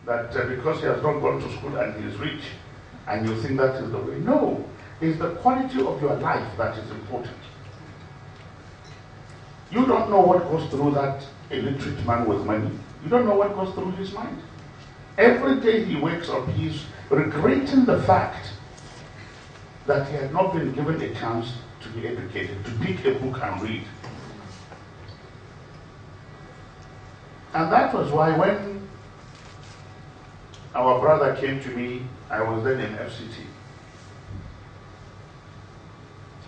that because he has not gone to school and he is rich, and you think that is the way. No, it's the quality of your life that is important. You don't know what goes through that illiterate man with money. You don't know what goes through his mind. Every day he wakes up, he's regretting the fact that he had not been given a chance to be educated, to pick a book and read. And that was why when our brother came to me, I was then in FCT.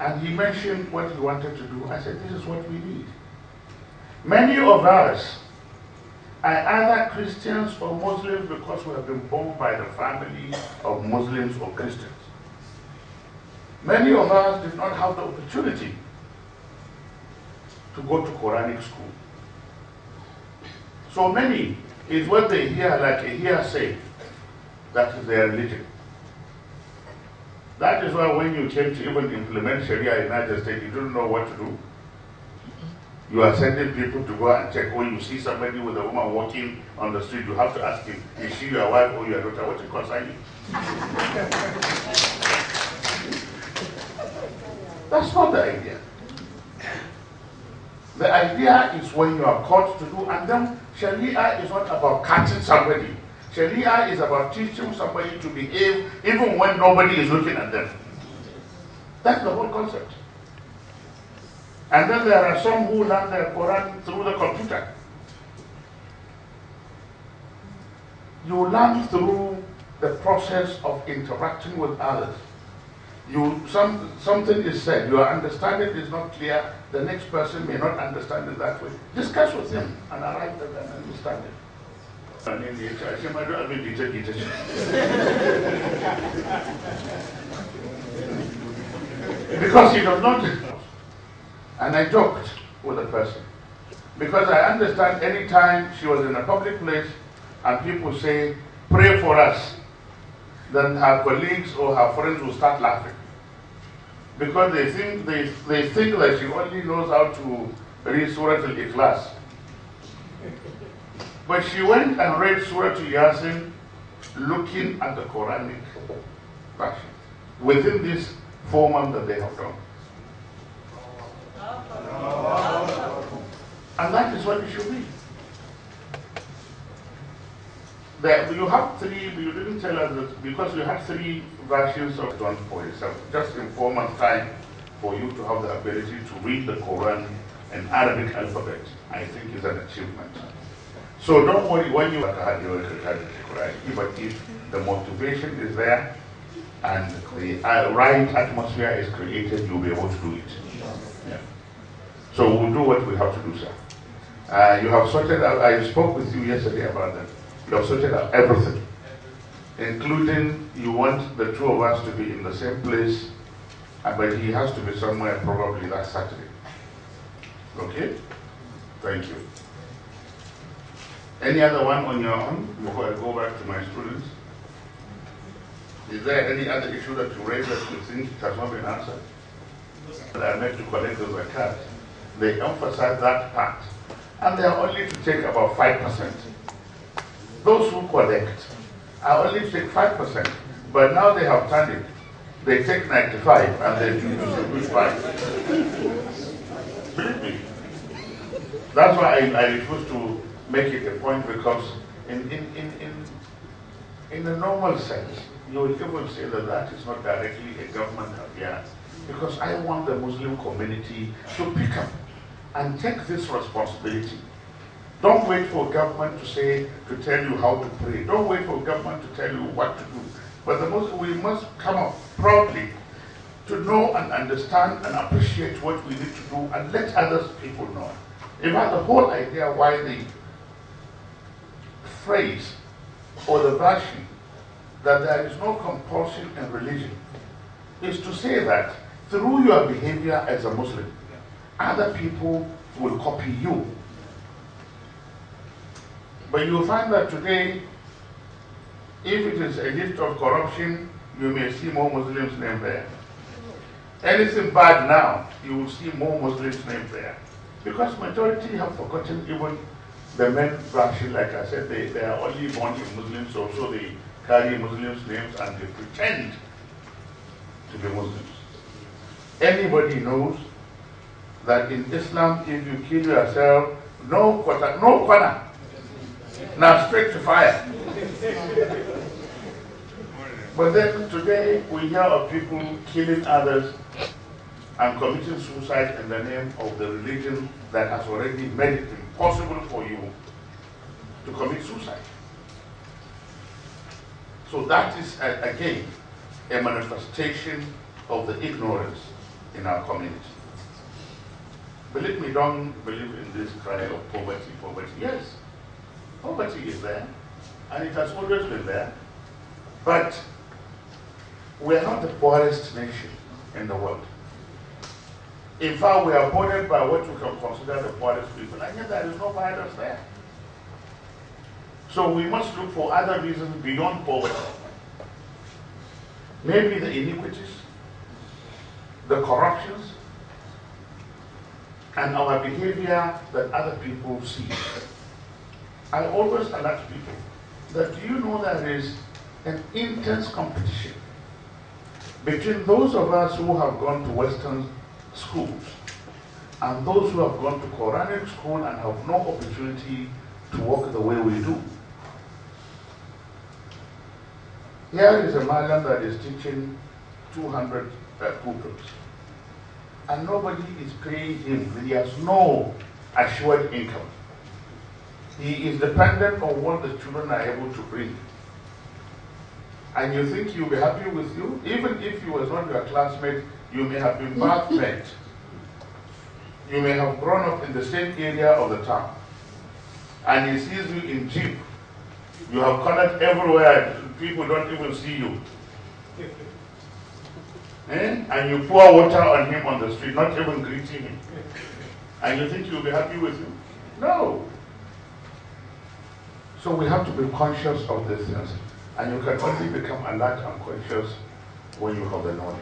And he mentioned what he wanted to do. I said, this is what we need. Many of us are either Christians or Muslims because we have been born by the family of Muslims or Christians. Many of us did not have the opportunity to go to Quranic school. So many is what they hear like a hearsay. That is their religion. That is why when you came to even implement Sharia in the United States, you didn't know what to do. You are sending people to go and check. When you see somebody with a woman walking on the street, you have to ask him, is she your wife or your daughter? What it concern you? That's not the idea. The idea is when you are called to do, and then Sharia is not about catching somebody. Sharia is about teaching somebody to behave even when nobody is looking at them. That's the whole concept. And then there are some who learn the Quran through the computer. You learn through the process of interacting with others. Something is said, your understanding is not clear, the next person may not understand it that way. Discuss with him and arrive at an understanding. Because he does not. And I joked with the person. Because I understand any time she was in a public place and people say, pray for us, then her colleagues or her friends will start laughing. Because they think that she only knows how to read Surah Al-Ikhlas. But she went and read Surah Yasin looking at the Quranic version within this 4 months that they have done. And that is what it should be. You have 3, you didn't tell us that because you had 3 versions of done for yourself. Just in 4 months' time for you to have the ability to read the Quran in Arabic alphabet, I think is an achievement. So don't worry when you but if the motivation is there and the right atmosphere is created, you'll be able to do it. Yeah. So we'll do what we have to do, sir. You have sorted out, I spoke with you yesterday about that. You have sorted out everything, including you want the 2 of us to be in the same place, but he has to be somewhere probably that Saturday. Okay? Thank you. Any other one on your own before I go back to my students? Is there any other issue that you raised that you think has not been answered? That I met to collect the zakat. They emphasize that part. And they are only to take about 5%. Those who collect are only to take 5%. But now they have turned it. They take 95 and they distribute 5. Believe me. That's why I refuse to make it a point, because in the normal sense, you will even say that that is not directly a government affair, because I want the Muslim community to pick up and take this responsibility. Don't wait for government to tell you how to pray. Don't wait for government to tell you what to do. But we must come up proudly to know and understand and appreciate what we need to do and let other people know. In fact, the whole idea why the phrase or the version that there is no compulsion in religion is to say that through your behavior as a Muslim, other people will copy you. But you'll find that today, if it is a list of corruption, you may see more Muslims named there. Anything bad now, you will see more Muslims named there. Because majority have forgotten even The men actually, like I said, they are only born in Muslims, so they carry Muslims' names and they pretend to be Muslims. Anybody knows that in Islam, if you kill yourself, no corner, now straight to fire. But then today we hear of people killing others and committing suicide in the name of the religion that has already made it impossible for you to commit suicide. So that is, again, a manifestation of the ignorance in our community. Believe me, don't believe in this cry of poverty, poverty. Yes, poverty is there, and it has always been there, but we are not the poorest nation in the world. In fact, we are bordered by what we can consider the poorest people, and yet there is no violence there. So we must look for other reasons beyond poverty. Maybe the iniquities, the corruptions, and our behavior that other people see. I always alert people that, do you know there is an intense competition between those of us who have gone to Western schools and those who have gone to Quranic school and have no opportunity to walk the way we do. Here is a man that is teaching 200 pupils, and nobody is paying him. He has no assured income. He is dependent on what the children are able to bring. And you think you'll be happy with you? Even if he was not your classmate, you may have been birthmate. You may have grown up in the same area of the town. And he sees you in Jeep. You have colored everywhere. People don't even see you. And you pour water on him on the street, not even greeting him. And you think you'll be happy with him? No. So we have to be conscious of these things. And you can only become alert and conscious when you have the knowledge.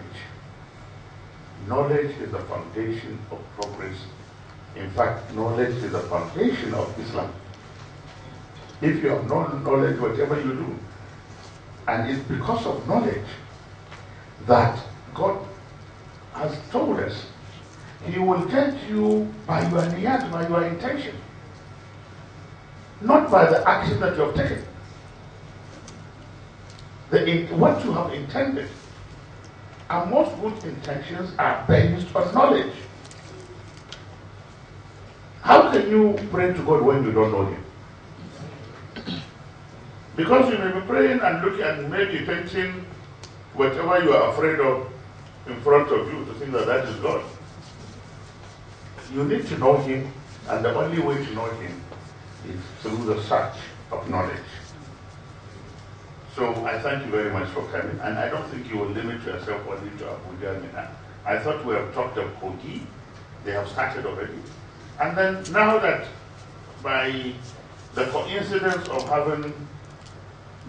Knowledge is the foundation of progress. In fact, knowledge is the foundation of Islam. If you have no knowledge, whatever you do, and it's because of knowledge that God has told us He will judge you by your niyat, by your intention, not by the action that you have taken. What you have intended, and most good intentions are based on knowledge. How can you pray to God when you don't know Him? Because you may be praying and looking and maybe painting whatever you are afraid of in front of you to think that that is God. You need to know Him, and the only way to know Him is through the search of knowledge. So I thank you very much for coming, and I don't think you will limit yourself only to Abuja and Mina. I thought we have talked of Kogi. They have started already. And then now that by the coincidence of having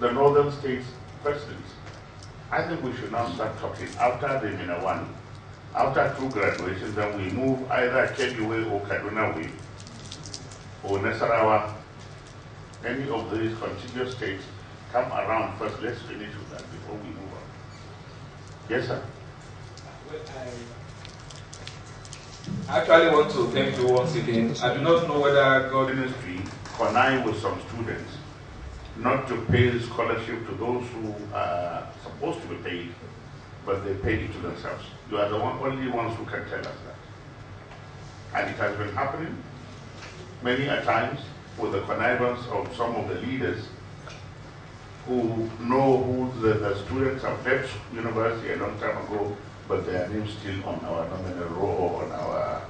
the northern states presidents, I think we should now start talking after the Mina one. After 2 graduations, then we move either Kebbi way or Kaduna way or Nasarawa, any of these contiguous states. Come around first. Let's finish with that before we move on. Yes, sir. Well, I actually want to thank you once again. I do not know whether God Ministry connived with some students not to pay scholarship to those who are supposed to be paid, but they paid it to themselves. You are the only ones who can tell us that. And it has been happening many a times with the connivance of some of the leaders who know who the students have left university a long time ago, but their names still on our nominal roll or on our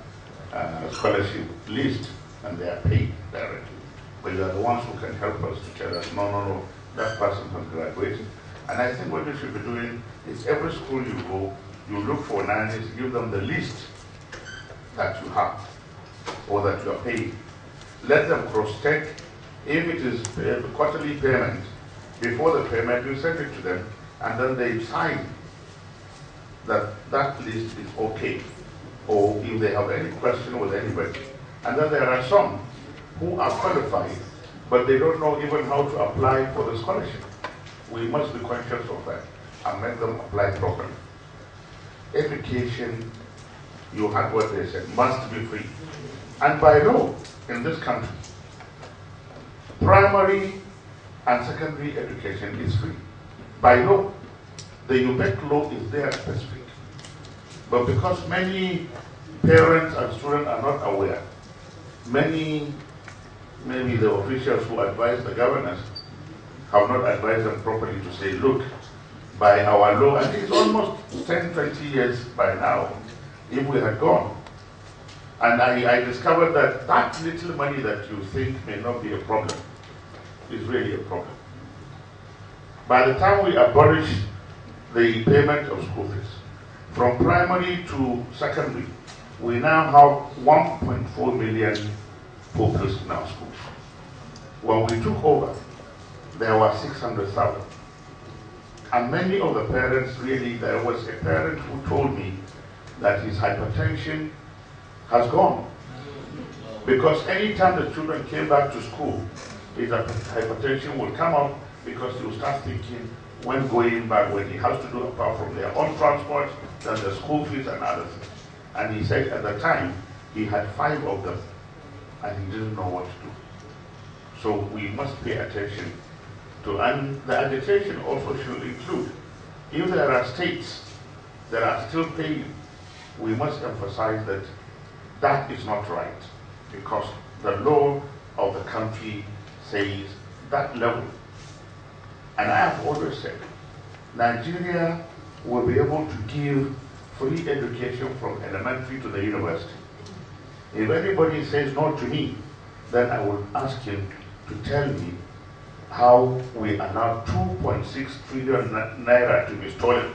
scholarship list, and they are paid directly. But you are the ones who can help us to tell us, no, that person has graduated. And I think what you should be doing is every school you go, you look for nannies, give them the list that you have or that you are paying. Let them cross-check. If it is quarterly payment, before the payment, you send it to them, and then they sign that that list is okay, or if they have any question with anybody. And then there are some who are qualified, but they don't know even how to apply for the scholarship. We must be conscious of that and make them apply properly. Education, you heard what they said, must be free. And by law, in this country, primary and secondary education is free. By law, the UBEC law is there specific. But because many parents and students are not aware, maybe the officials who advise the governors have not advised them properly to say, look, by our law, and it's almost 10, 20 years by now, if we had gone. And I discovered that that little money that you think may not be a problem is really a problem. By the time we abolish the payment of school fees, from primary to secondary, we now have 1.4 million pupils in our schools. When we took over, there were 600,000. And many of the parents really, there was a parent who told me that his hypertension has gone. Because anytime the children came back to school, his hypertension would come up because he would start thinking when going back, when he has to do apart from their own transport, then the school fees and other things. And he said at the time, he had 5 of them, and he didn't know what to do. So we must pay attention to, and the agitation also should include, if there are states that are still paying, we must emphasize that that is not right, because the law of the country says that level. And I have always said, Nigeria will be able to give free education from elementary to the university. If anybody says no to me, then I will ask him to tell me how we allow 2.6 trillion naira to be stolen.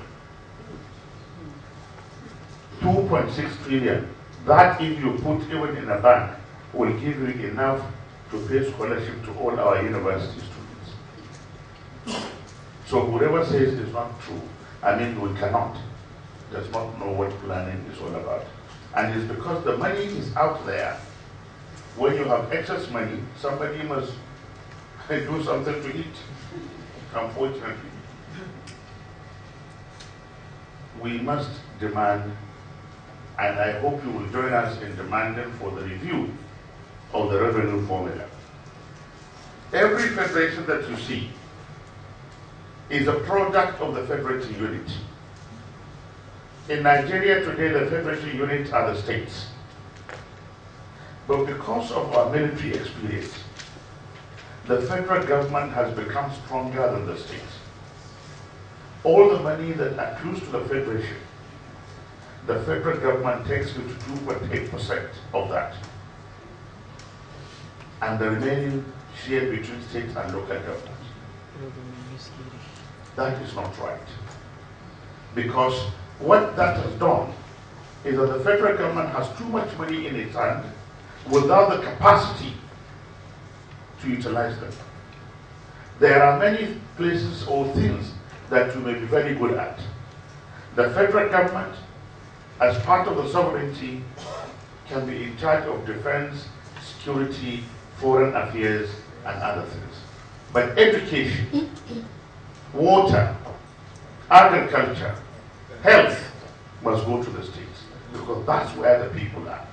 2.6 trillion. That, if you put even in a bank, will give you enough to pay scholarship to all our university students. So whoever says it's not true, I mean we cannot, does not know what planning is all about. And it's because the money is out there. When you have excess money, somebody must do something to eat, unfortunately. We must demand, and I hope you will join us in demanding for the review of the revenue formula. Every federation that you see is a product of the federating unit. In Nigeria today, the federating units are the states. But because of our military experience, the federal government has become stronger than the states. All the money that accrues to the federation, the federal government takes 52.8% of that. And the remaining shared between states and local governments. That is not right. Because what that has done is that the federal government has too much money in its hand without the capacity to utilize them. There are many places or things that you may be very good at. The federal government, as part of the sovereignty, can be in charge of defense, security, foreign affairs, and other things. But education, water, agriculture, health must go to the states, because that's where the people are.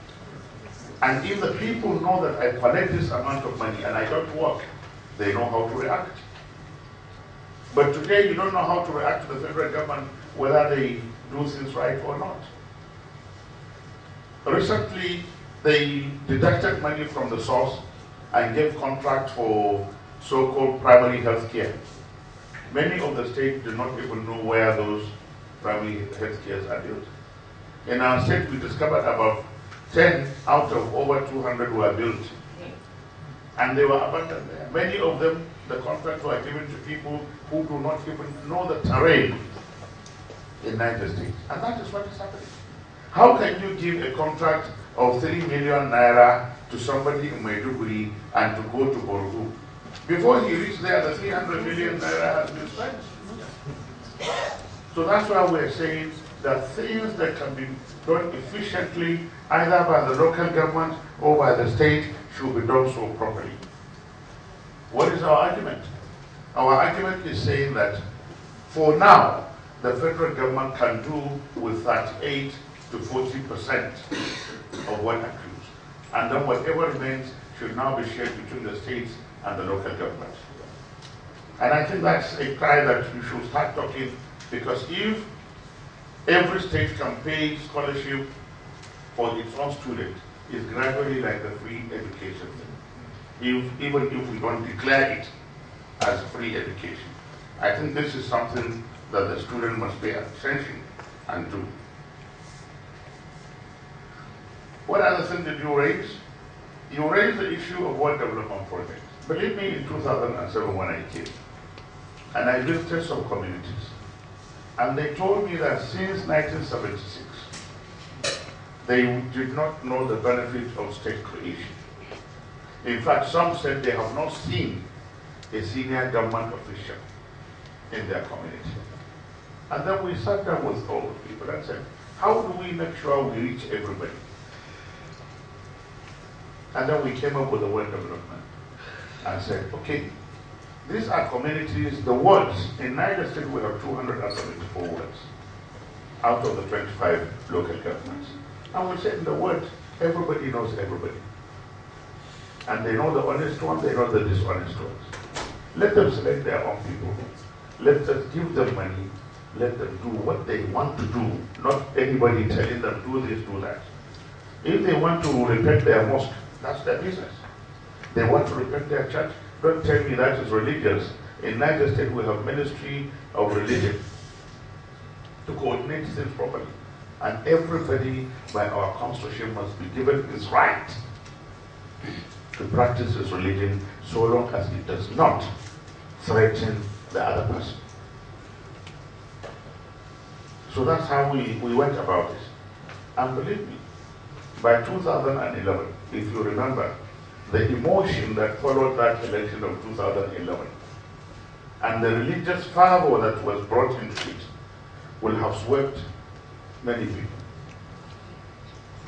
And if the people know that I collect this amount of money and I don't work, they know how to react. But today you don't know how to react to the federal government, whether they do things right or not. Recently, they deducted money from the source and gave contract for so-called primary health care. Many of the states do not even know where those primary health cares are built. In our state, we discovered about 10 out of over 200 were built. And they were abandoned there. Many of them, the contracts were given to people who do not even know the terrain in Niger State. And that is what is happening. How can you give a contract of 3 million naira to somebody in Maiduguri and to go to Borgu? Before he reached there, the 300 million naira has been spent. So that's why we're saying that things that can be done efficiently either by the local government or by the state should be done so properly. What is our argument? Our argument is saying that for now, the federal government can do with 38 to 40% of what accrues. And then whatever remains should now be shared between the states and the local government. And I think that's a cry that you should start talking, because if every state can pay scholarship for its own student, it's gradually like the free education thing. Even if we don't declare it as free education. I think this is something that the student must pay attention and do. What other thing did you raise? You raised the issue of World Development Project. Believe me, in 2007 when I came, and I visited some communities, and they told me that since 1976, they did not know the benefit of state creation. In fact, some said they have not seen a senior government official in their community. And then we sat down with all the people and said, how do we make sure we reach everybody? And then we came up with the word development and said, okay, these are communities, the words. In Niger State we have 274 words out of the 25 local governments. And we said in the words, everybody knows everybody. And they know the honest ones, they know the dishonest ones. Let them select their own people. Let us give them money. Let them do what they want to do, not anybody telling them do this, do that. If they want to repair their mosque, that's their business. They want to repair their church, don't tell me that is religious. In Niger State we have Ministry of Religion to coordinate things properly. And everybody by our constitution must be given his right to practice his religion so long as it does not threaten the other person. So that's how we went about it. And believe me, by 2011, if you remember, the emotion that followed that election of 2011 and the religious fervor that was brought into it will have swept many people.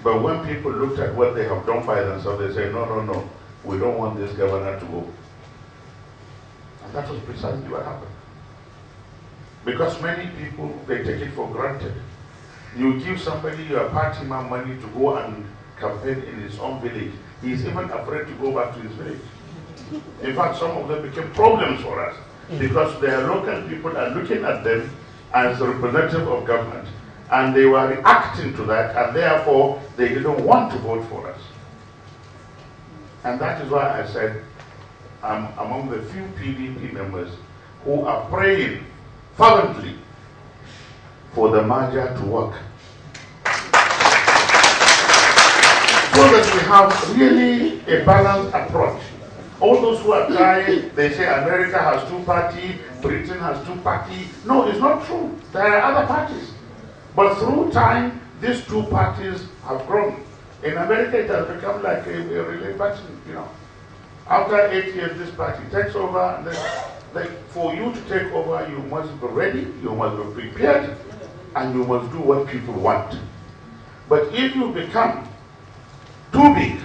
But when people looked at what they have done by themselves, they say, no, no, no, we don't want this governor to go. And that was precisely what happened. Because many people, they take it for granted. You give somebody your party man money to go and campaign in his own village. He is even afraid to go back to his village. In fact, some of them became problems for us because their local people are looking at them as the representative of government, and they were reacting to that, and therefore they didn't want to vote for us. And that is why I said I'm among the few PDP members who are praying fervently for the merger to work, so that we have really a balanced approach. All those who are trying, they say America has two parties, Britain has two parties. No, it's not true. There are other parties. But through time, these two parties have grown. In America, it has become like a relay party, you know. After 8 years, this party takes over, and then for you to take over, you must be ready, you must be prepared, and you must do what people want. But if you become too big,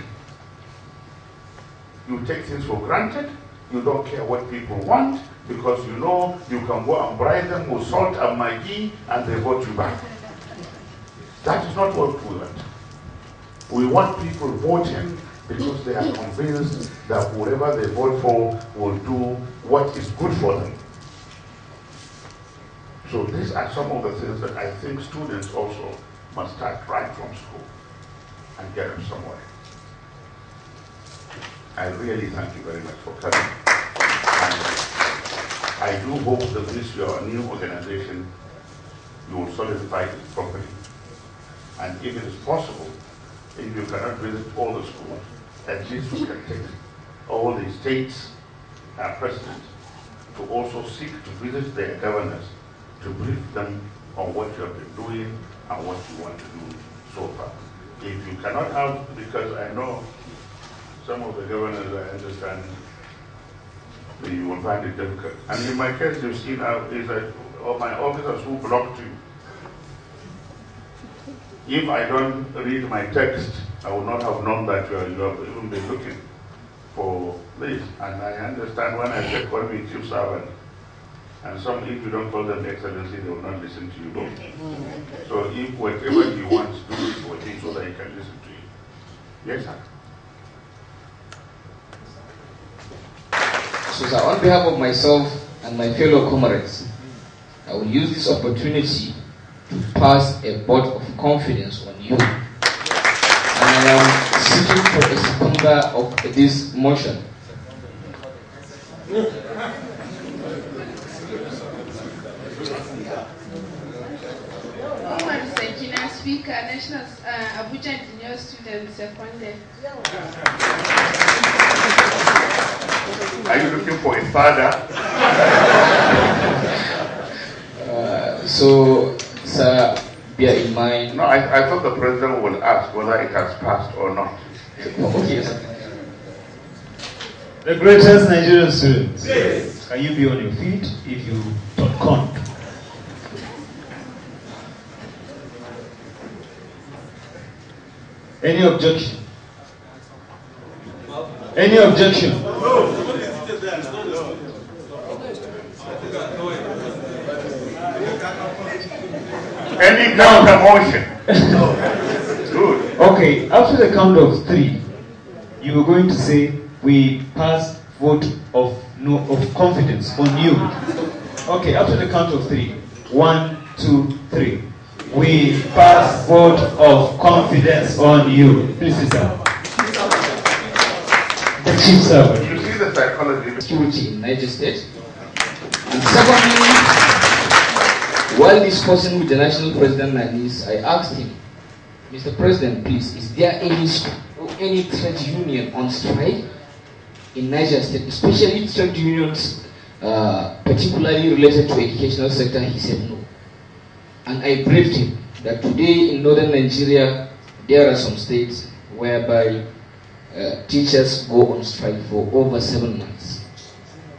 you take things for granted, you don't care what people want, because you know you can go and bribe them with salt and maggi and they vote you back. That is not what we want. We want people voting because they are convinced that whoever they vote for will do what is good for them. So these are some of the things that I think students also must start right from school and get them somewhere. I really thank you very much for coming. And I do hope that this your new organization, you will solidify it properly. And if it is possible, if you cannot visit all the schools, at least you can take all the states presidents to also seek to visit their governors to brief them on what you have been doing and what you want to do so far. If you cannot have, because I know some of the governors, I understand, you will find it difficult. And in my case, you've seen is that all my officers who blocked you, If I don't read my text, I would not have known that you have even been looking for this. And I understand when I said call me chief servant, and some, if you don't call them excellency, they will not listen to you. Both. So if whatever he wants, do it for him so that he can listen to you. Yes, sir. So, sir, on behalf of myself and my fellow comrades, I will use this opportunity to pass a vote of confidence on you. And I am seeking for a seconder of this motion. Speaker, National Abuja Junior Student Secondary. Are you looking for a father? So, sir, bear in mind. No, I thought the president will ask whether it has passed or not. Okay, sir. The greatest Nigerian students, can you be on your feet if you don't count? Any objection? Any objection? Any counter motion? Good. Okay, after the count of 3, you are going to say, we pass vote of confidence on you. Okay, after the count of 3. 1, 2, 3. We pass vote of confidence on you. Please sit down. The chief servant. You see the psychology. Security in Niger State. And secondly, while discussing with the National President Nanis, I asked him, Mr. President, please, is there any trade union on strike in Niger State, especially trade unions particularly related to educational sector? He said no. And I briefed him that today in northern Nigeria, there are some states whereby teachers go on strike for over 7 months.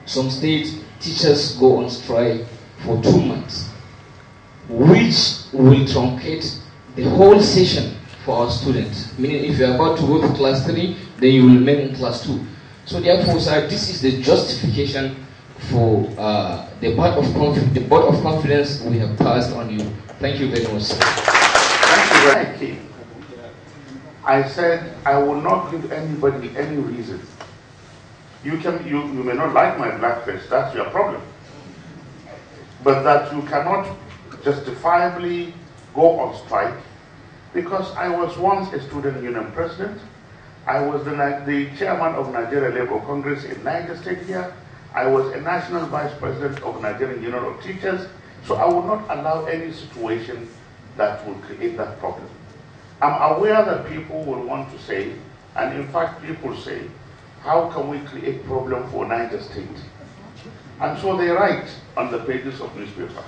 Some states, teachers go on strike for 2 months, which will truncate the whole session for our students. Meaning if you are about to go to class 3, then you will remain in class 2. So therefore, sir, this is the justification for the vote of confidence we have passed on you. Thank you very much, sir. Thank you. I said I will not give anybody any reason. You may not like my blackface, that's your problem. But that you cannot justifiably go on strike, because I was once a student union president. I was the chairman of Nigeria Labour Congress in Niger State here. I was a national vice president of Nigerian Union of Teachers. So I will not allow any situation that will create that problem. I'm aware that people will want to say, and in fact people say, how can we create problem for Niger State? And so they write on the pages of newspaper.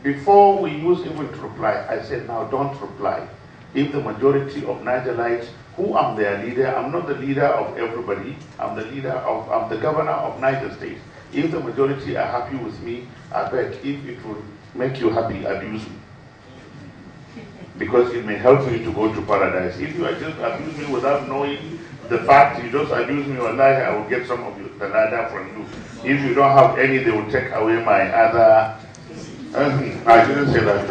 Before we use even to reply, I said, now don't reply. If the majority of Nigerites, who am their leader, I'm not the leader of everybody, I'm the governor of Niger State. If the majority are happy with me, I beg, if it will make you happy, abuse me. Because it may help me to go to paradise. If you are just abuse me without knowing the fact, you just abuse me, wallahi, I will get some of the ladder from you. If you don't have any, they will take away my other. I didn't say that.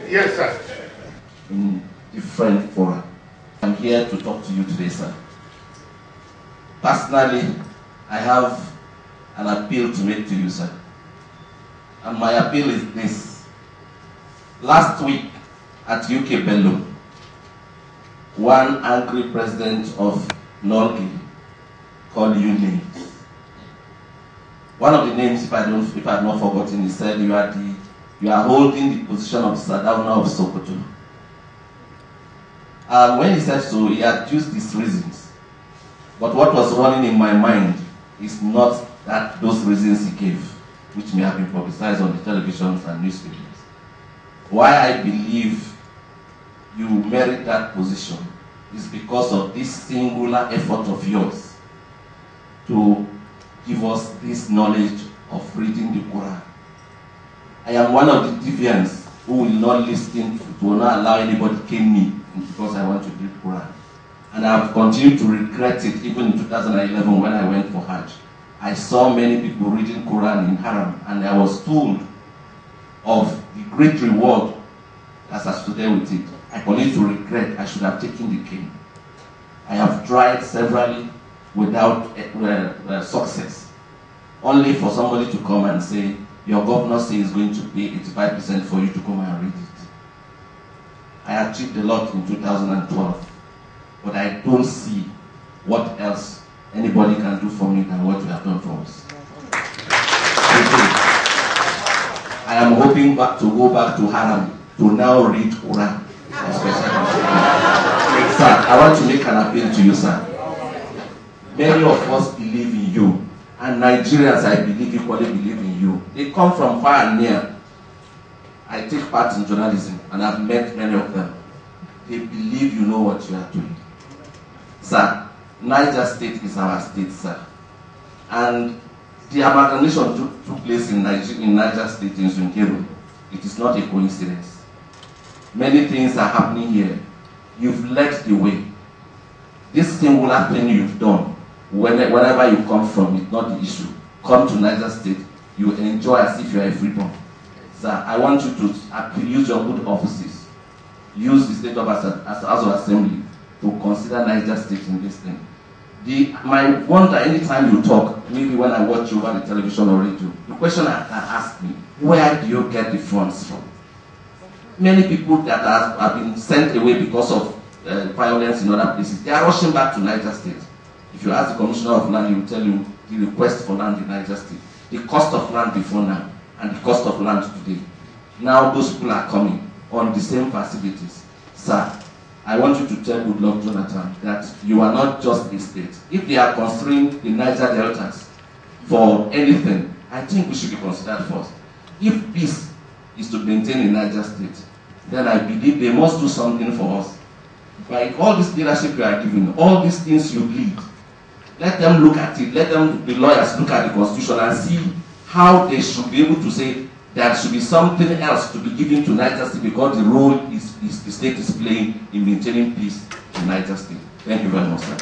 Yes, sir. In different fora. I'm here to talk to you today, sir. Personally, I have an appeal to make to you, sir. And my appeal is this. Last week at UK Bello, one angry president of Norgay called you names. One of the names, if I have not forgotten, he said you are holding the position of Sardauna of Sokoto. And when he said so, he had used these reasons. But what was running in my mind is not those reasons he gave, which may have been publicized on the televisions and newspapers. Why I believe you merit that position is because of this singular effort of yours to give us this knowledge of reading the Quran. I am one of the deviants who will not listen, will not allow anybody to cane me because I want to read Quran. And I've continued to regret it even in 2011 when I went for Hajj. I saw many people reading Quran in Haram, and I was told of the great reward as associated with it. I continue to regret I should have taken the cane. I have tried severally without success, only for somebody to come and say, your governor says he's going to pay 85% for you to come and read it. I achieved a lot in 2012, but I don't see what else anybody can do for me than what you have done for us. I am hoping to go back to Haram to now read Quran. Sir, I want to make an appeal to you, sir. Many of us believe in you, and Nigerians, I believe, equally believe in you. They come from far and near. I take part in journalism, and I've met many of them. They believe you know what you are doing. Sir, Niger State is our state, sir. And the amalgamation took place in Niger State, in Zungeru. It is not a coincidence. Many things are happening here. You've led the way. This singular thing you've done, wherever you come from, it's not the issue. Come to Niger State, you enjoy as if you are a freeborn. Sir, I want you to use your good offices. Use the State of House of Assembly to consider Niger State in this thing. My wonder, anytime you talk, maybe when I watch you over the television or radio, the question I ask me, where do you get the funds from? Many people that have been sent away because of violence in other places, they are rushing back to Niger State. If you ask the Commissioner of Land, he will tell you the request for land in Niger State, the cost of land before now, and the cost of land today. Now those people are coming on the same facilities. Sir, I want you to tell Goodluck Jonathan that you are not just a state. If they are considering the Niger Deltas for anything, I think we should be considered first. If peace is to maintain in Niger State, then I believe they must do something for us. By all this leadership you are giving, all these things you lead, let them look at it, let them, the lawyers, look at the Constitution and see how they should be able to say there should be something else to be given to Niger State because the role the state is playing in maintaining peace in Niger State. Thank you very much, sir.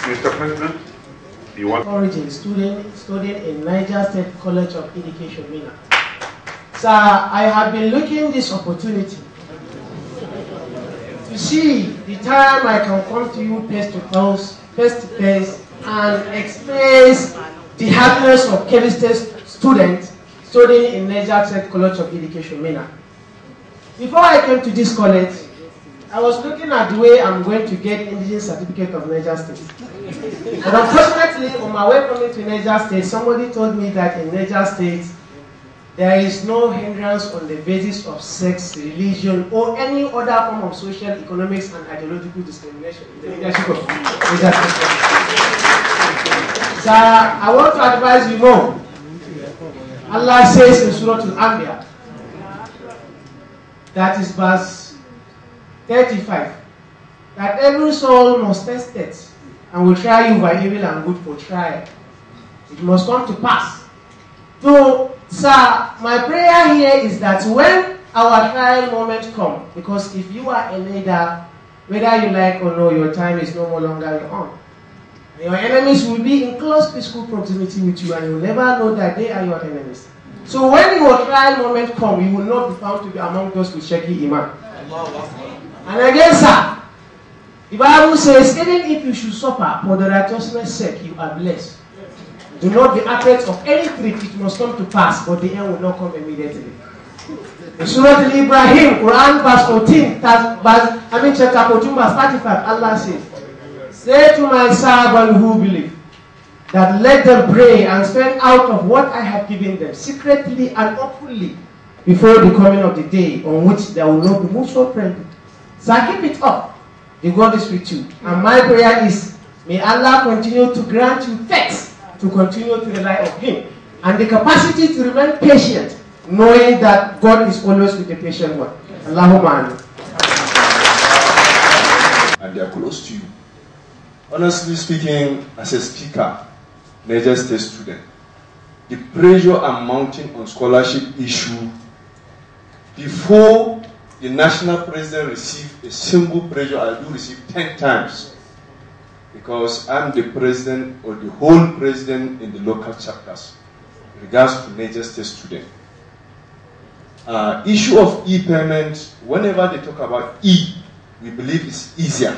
Mr. President, you want... Origin, studying in Niger State College of Education, Mina. Sir, I have been looking this opportunity to see the time I can come to you face to face, and express the happiness of Kebbi State students studying in Niger State College of Education, Mina. Before I came to this college, I was looking at the way I'm going to get indigenous certificate of Niger State. But unfortunately, on my way coming to Niger State, somebody told me that in Niger State, there is no hindrance on the basis of sex, religion, or any other form of social, economics, and ideological discrimination in the leadership of Niger State. So I want to advise you more. Allah says in Surah Al-Anbiya, that is verse 35, that every soul must test it and will try you by evil and good for trial. It must come to pass. So, sir, my prayer here is that when our trial moment comes, because if you are a leader, whether you like or no, your time is no more longer your own. Your enemies will be in close peaceful proximity with you, and you will never know that they are your enemies. So when your trial moment comes, you will not be found to be among those with shaky iman. And again, sir, the Bible says, even if you should suffer for the righteousness' sake, you are blessed. Do not be afraid of any trick, it must come to pass, but the end will not come immediately. In Surah Al-Ibrahim, Quran verse 14, chapter 14, verse 35, Allah says, say to my servant who believe, that let them pray and spend out of what I have given them, secretly and openly, before the coming of the day on which there will not be mutual friendship. So keep it up. The God is with you. And my prayer is, may Allah continue to grant you faith to continue to rely on Him, and the capacity to remain patient, knowing that God is always with the patient one. Allahumma. And they are close to you. Honestly speaking, as a speaker, Niger State student, the pressure I'm mounting on scholarship issue, before the national president receive a single pressure, I do receive 10 times. Because I'm the president or the whole president in the local chapters in regards to major state students. Issue of e-payment, whenever they talk about e, we believe it's easier.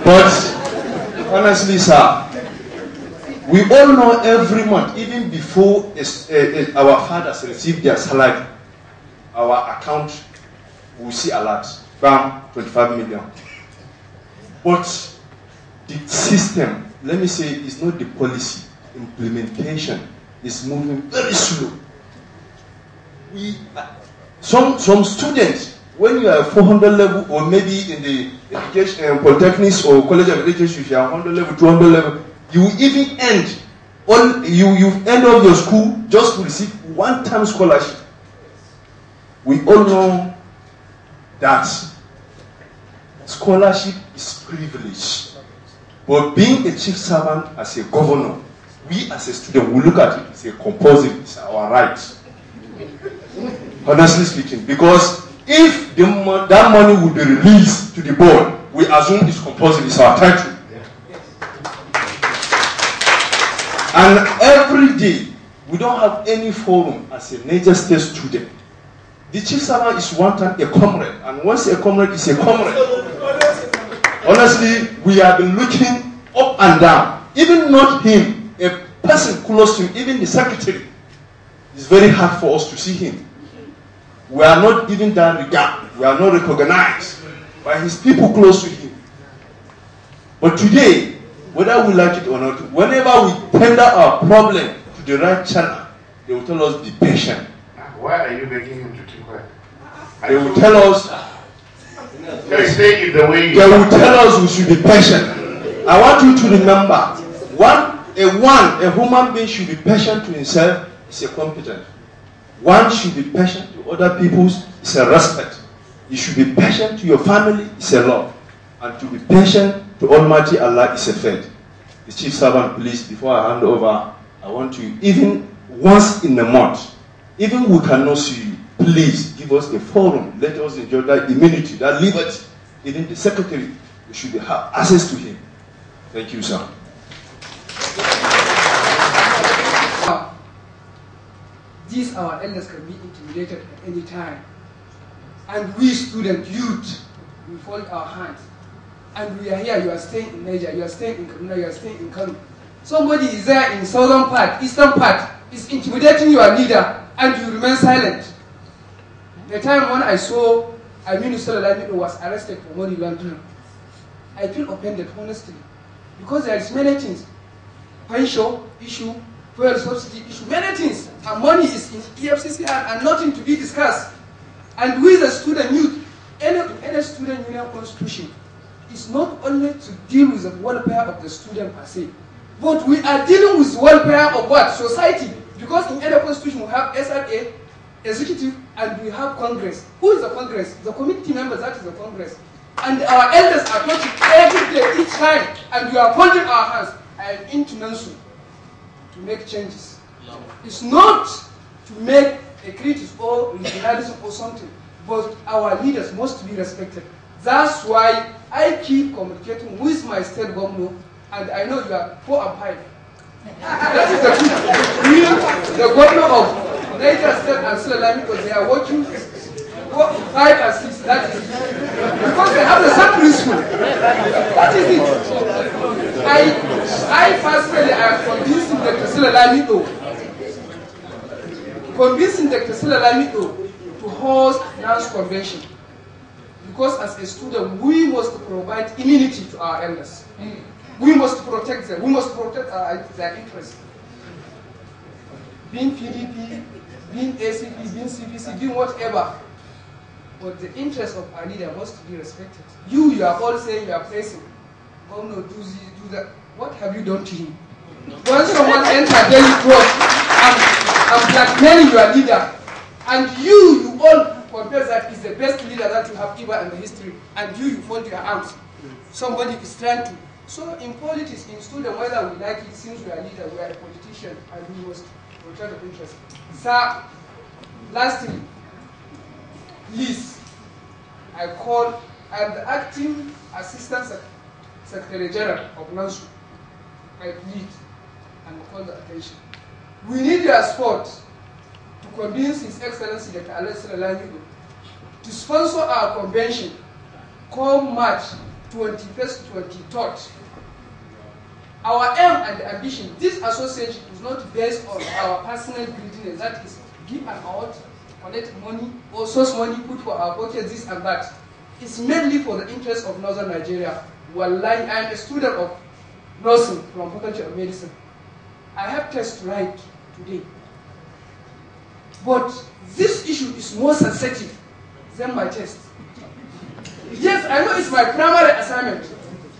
But honestly, sir, we all know every month, even before our fathers receive their salary, our account will see alert, bam, 25 million. But the system, let me say, is not the policy. Implementation is moving very slow. Some students, when you are 400 level, or maybe in the education, polytechnics or college of education, if you are 100 level, 200 level, you will even end you end of your school just to receive one-time scholarship. We all know that scholarship is privilege, but being a chief servant as a governor, we as a student will look at it as a compulsory, it's our right. Honestly speaking, because if that money will be released to the board, we assume it's compulsory, it's our title. And every day, we don't have any forum as a major state student. The chief servant is one time a comrade, and once a comrade is a comrade. Honestly, we have been looking up and down. Even not him, a person close to him, even the secretary, it's very hard for us to see him. We are not even done regard. We are not recognized by his people close to him. But today, whether we like it or not, whenever we tender our problem to the right channel, they will tell us, be patient. Why are you making him to keep quiet? They will tell us, They say it the way you they will tell us we should be patient. I want you to remember, a human being should be patient to himself, is a competent. One should be patient to other people, is a respect. You should be patient to your family, is a love. And to be patient to Almighty Allah is a faith. The chief servant, please, before I hand over, I want you, even once in a month, even we cannot see you, please give us a forum. Let us enjoy that immunity, that liberty. Even the secretary, we should have access to him. Thank you, sir. These our elders can be intimidated at any time. And we student youth, we fold our hands. And we are here, you are staying in Niger, you are staying in Kaduna, you are staying in Kano. Somebody is there in southern part, eastern part, is intimidating your leader, and you remain silent. The time when I saw Aminu Salalamido was arrested for money laundering, I feel offended, honestly. Because there is many things. Pension issue, fuel subsidy issue, many things. And money is in EFCC and nothing to be discussed. And we the student youth, any student union constitution, is not only to deal with the welfare of the student per se, but we are dealing with the welfare of what? Society. Because in any constitution we have SRA, executive, and we have Congress. Who is the Congress? The committee members, that is the Congress. And our elders are talking every day, each time, and we are holding our hands. I am into Nansu to make changes. It's not to make a critic or regionalism or something, but our leaders must be respected. That's why I keep communicating with my state governor, and I know you are 4 and 5. That is the truth. The governor of Niger State and Sulalami, because they are working 5 and 6. That is because they have the same principle. That is it. I personally am convincing Dr. Sulalamido to host NANS convention. Because as a student, we must provide immunity to our elders. We must protect them. We must protect their interests. Being PDP, being ACP, being CPC, being whatever. But the interest of our leader must be respected. You are all saying you are praising. Governor, do this, do that. What have you done to him? When someone enters daily court and blackmailing your leader, and you all confess that is the best leader that you have ever in the history, and you fold your arms. Somebody is trying to So in politics, in student, whether we like it, since we are leader, we are a politician, and we must protect the interest. Sir, lastly, please, I am the acting Assistant Secretary General of NANSU. I plead and call the attention. We need your support to convince His Excellency Dr. Alassane Lamido to sponsor our convention come March 21st, 23rd. Our aim and ambition, this association is not based on our personal greediness, that is, give an award, collect money, or source money, put for our pocket, this and that. It's mainly for the interest of Northern Nigeria. Wallahi, I am a student of nursing from Faculty of Medicine. I have test to write today. But this issue is more sensitive than my test. Yes, I know it's my primary assignment,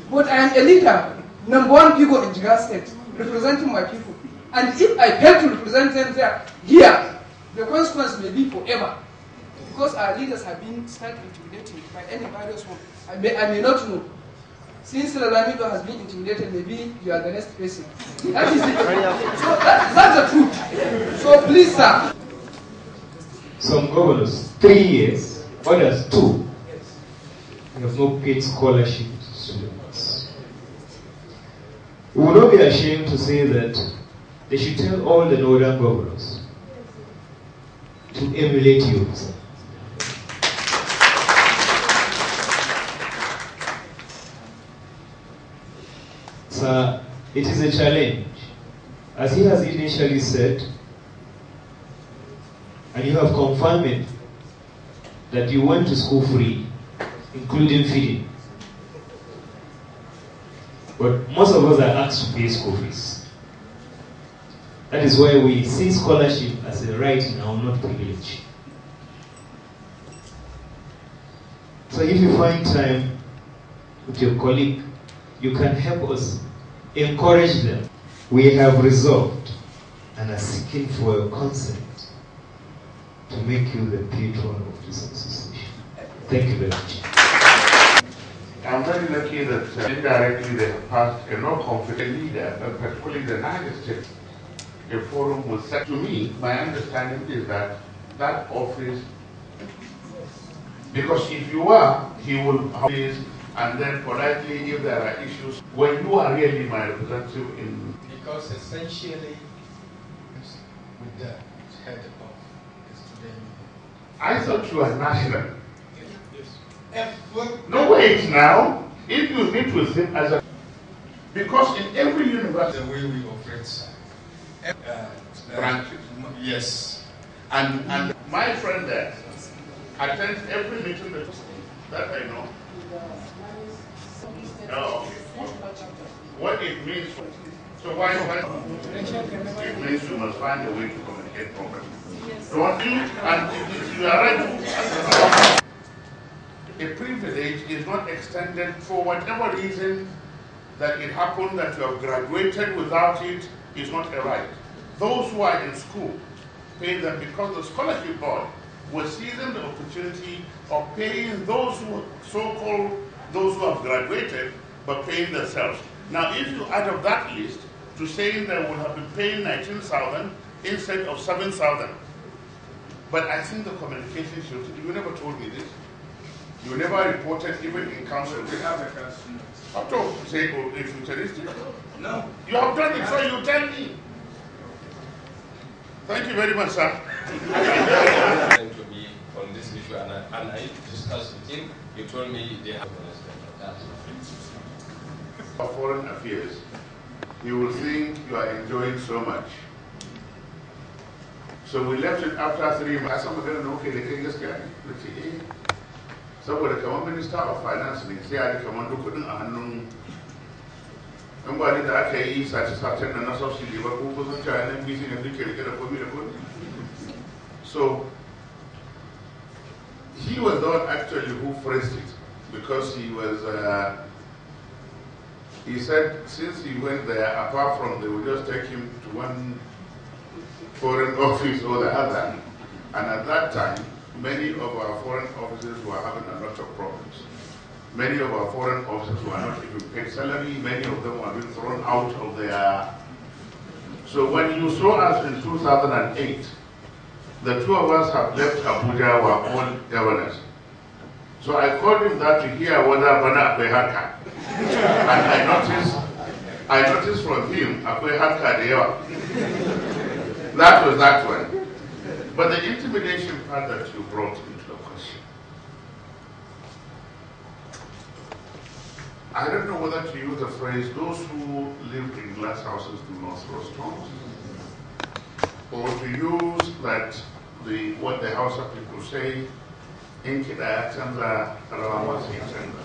but I am a leader, #1 figure in Jigawa State, representing my people. And if I fail to represent them here, the consequence may be forever. Because our leaders have been started intimidating by any various one. I may not know. Since Lamido has been intimidated, maybe you are the next person. That is it. So that's the truth. So please, sir. Some governors, 3 years, others 2. We have no paid scholarship to students. We will not be ashamed to say that they should tell all the northern governors to emulate you. So it is a challenge. As he has initially said, and you have confirmed it, that you went to school free, including feeding. But most of us are asked to pay school fees. That is why we see scholarship as a right now, not privilege. So if you find time with your colleague, you can help us encourage them. We have resolved and are seeking for your consent to make you the patron of this association. Thank you very much. I'm very lucky that indirectly they have passed a no confident leader, particularly the United States. A forum was set. To me, my understanding is that that office, because if you are, he will have this, and then politely, if there are issues, when you are really my representative in... Because essentially, with the head of the student... I thought you were national. Yes. No, wait now. If you meet with him as a... Because in every university... The way we operate, sir. Branches. Yes. And my friend there attends every meeting that I know. Oh, what it means, so why it means you must find a way to communicate properly. Don't you? And you are right. A privilege is not extended for whatever reason that it happened that you have graduated without it is not a right. Those who are in school pay them because the scholarship board was seizing the opportunity of paying those who so-called those who have graduated, but paying themselves. Now, if you add up that list to saying they would have been paying 19,000 instead of 7,000, but I think the communication shows, you never told me this. You never reported even in council. We have a council. How to say, oh, it's futuristic? No. You have done it, so you tell me. Thank you very much, sir. To me on this issue, and I discussed with him. He told me they have For foreign affairs, you will think you are enjoying so much. So we left it after 3 months. Some of them okay, they can just get it. So the common Minister of Finance, they say I command to put in a hand. Nobody that I can such a certain and a subsidy, but who was a child and busy and get a formula. So he was the one actually who phrased it, because he was, he said since he went there, apart from they would just take him to one foreign office or the other, and at that time, many of our foreign offices were having a lot of problems. Many of our foreign officers were not even paid salary. Many of them were being thrown out of their... So when you saw us in 2008, the two of us have left Abuja, were all governors. So I called him that to hear whether Bana Akwe Haka. And I noticed from him, Akwe Haka Dewa. That was that one. But the intimidation part that you brought into the question, I don't know whether to use the phrase, those who live in glass houses do not throw stones, or to use that, what the Hausa people say, Inkida Chandra Rawamasi Chandra.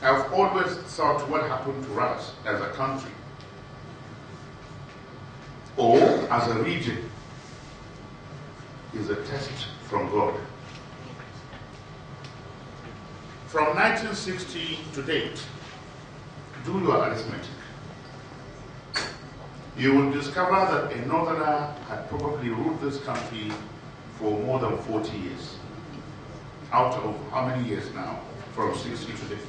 I've always thought what happened to us as a country or as a region is a test from God. From 1960 to date, do your arithmetic. You will discover that a northerner had probably ruled this country for more than 40 years. Out of how many years now? From 60 to date.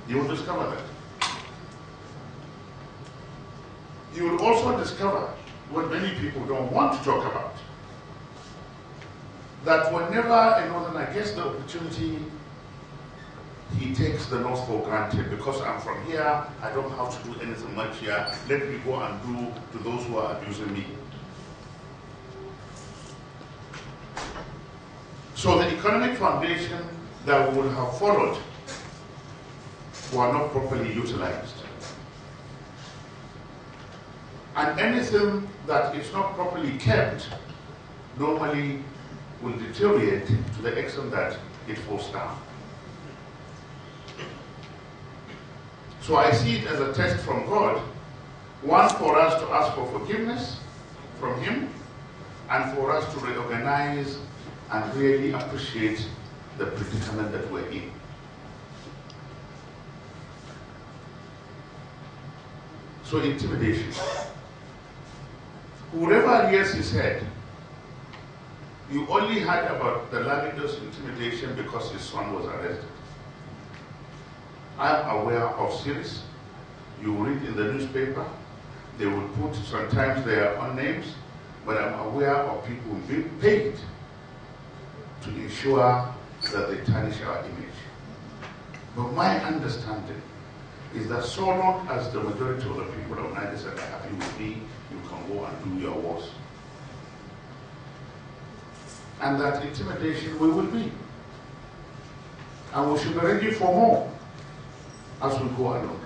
You will discover that. You will also discover what many people don't want to talk about. That whenever a northerner gets the opportunity, he takes the north for granted. Because I'm from here, I don't have to do anything much here. Let me go and do to those who are abusing me. So the economic foundation that we would have followed were not properly utilized. And anything that is not properly kept normally will deteriorate to the extent that it falls down. So I see it as a test from God, one for us to ask for forgiveness from Him, and for us to reorganize and really appreciate the predicament that we're in. So intimidation. Whoever rears his head, you only heard about the Lamido's intimidation because his son was arrested. I am aware of series. You read in the newspaper, they will put sometimes their own names, but I'm aware of people being paid to ensure that they tarnish our image. But my understanding is that so long as the majority of the people of Niger State are happy with me, you can go and do your worst. And that intimidation we will be. And we should be ready for more as we go along.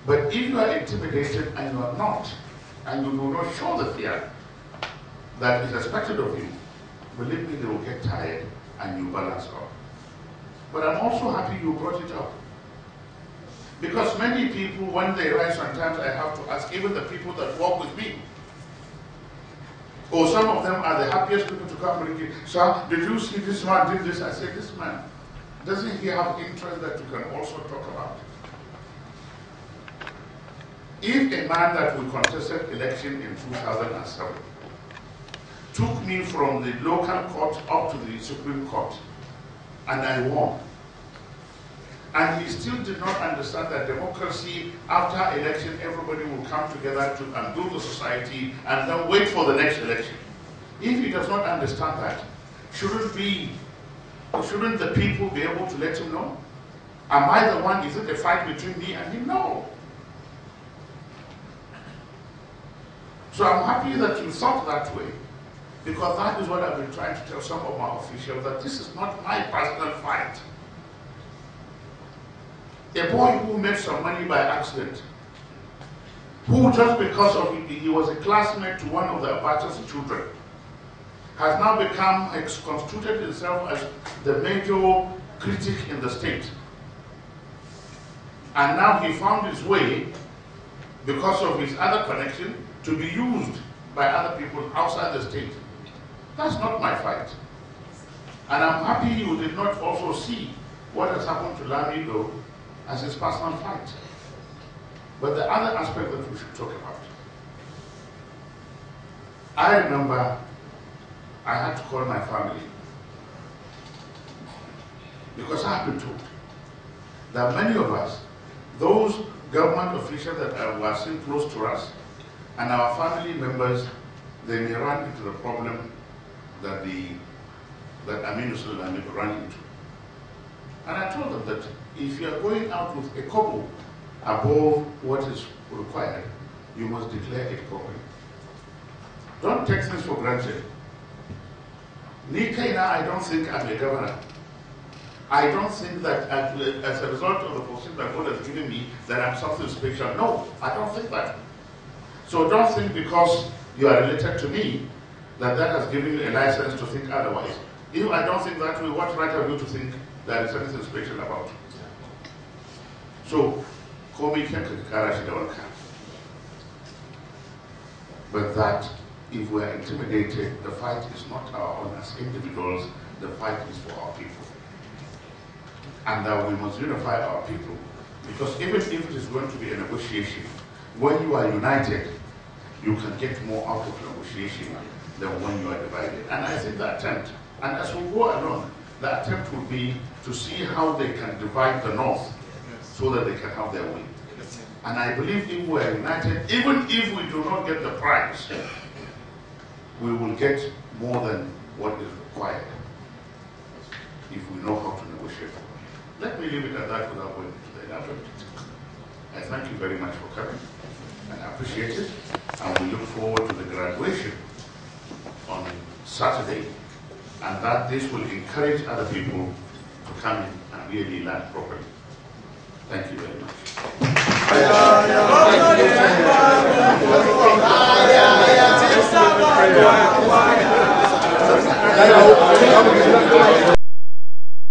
But if you are intimidated and you are not, and you do not show the fear that is expected of you, believe me, they will get tired and you balance out. But I'm also happy you brought it up. Because many people, when they rise, sometimes I have to ask, even the people that work with me, or some of them are the happiest people to come and say, sir, did you see this man did this? I said, this man, doesn't he have interest that you can also talk about? If a man that we contested election in 2007 took me from the local court up to the Supreme Court, and I won, and he still did not understand that democracy, after election, everybody will come together to undo the society and then wait for the next election. If he does not understand that, shouldn't the people be able to let him know? Am I the one? Is it a fight between me and him? No. So I'm happy that you thought that way, because that is what I've been trying to tell some of my officials, that this is not my personal fight. A boy who made some money by accident, who just because of he was a classmate to one of the Abacha's children, has now has constituted himself as the major critic in the state. And now he found his way, because of his other connection, to be used by other people outside the state. That's not my fight. And I'm happy you did not also see what has happened to Lamido as his personal fight. But the other aspect that we should talk about. I remember I had to call my family Because I have been told that many of us, those government officials that were seen close to us, and our family members, they may run into the problem that Aminu Sulaiman ran into. And I told them that if you are going out with a kobo above what is required, you must declare it properly. Don't take things for granted. I don't think I'm a governor. I don't think that as a result of the position that God has given me that I'm something special. No, I don't think that. So don't think because you are related to me that has given you a license to think otherwise. If I don't think that way, what right have you to think there is anything special about? So, but that if we are intimidated, the fight is not our own as individuals, the fight is for our people. And that we must unify our people. Because even if it is going to be a negotiation, when you are united, you can get more out of negotiation than when you are divided. And I think the attempt, and as we go along, the attempt will be to see how they can divide the North so that they can have their way. And I believe if we are united, even if we do not get the prize, we will get more than what is required if we know how to negotiate. Let me leave it at that without going into the elaborate. I thank you very much for coming, and I appreciate it. And we look forward to the graduation on Saturday, and that this will encourage other people to come in and really learn properly. Thank you very much.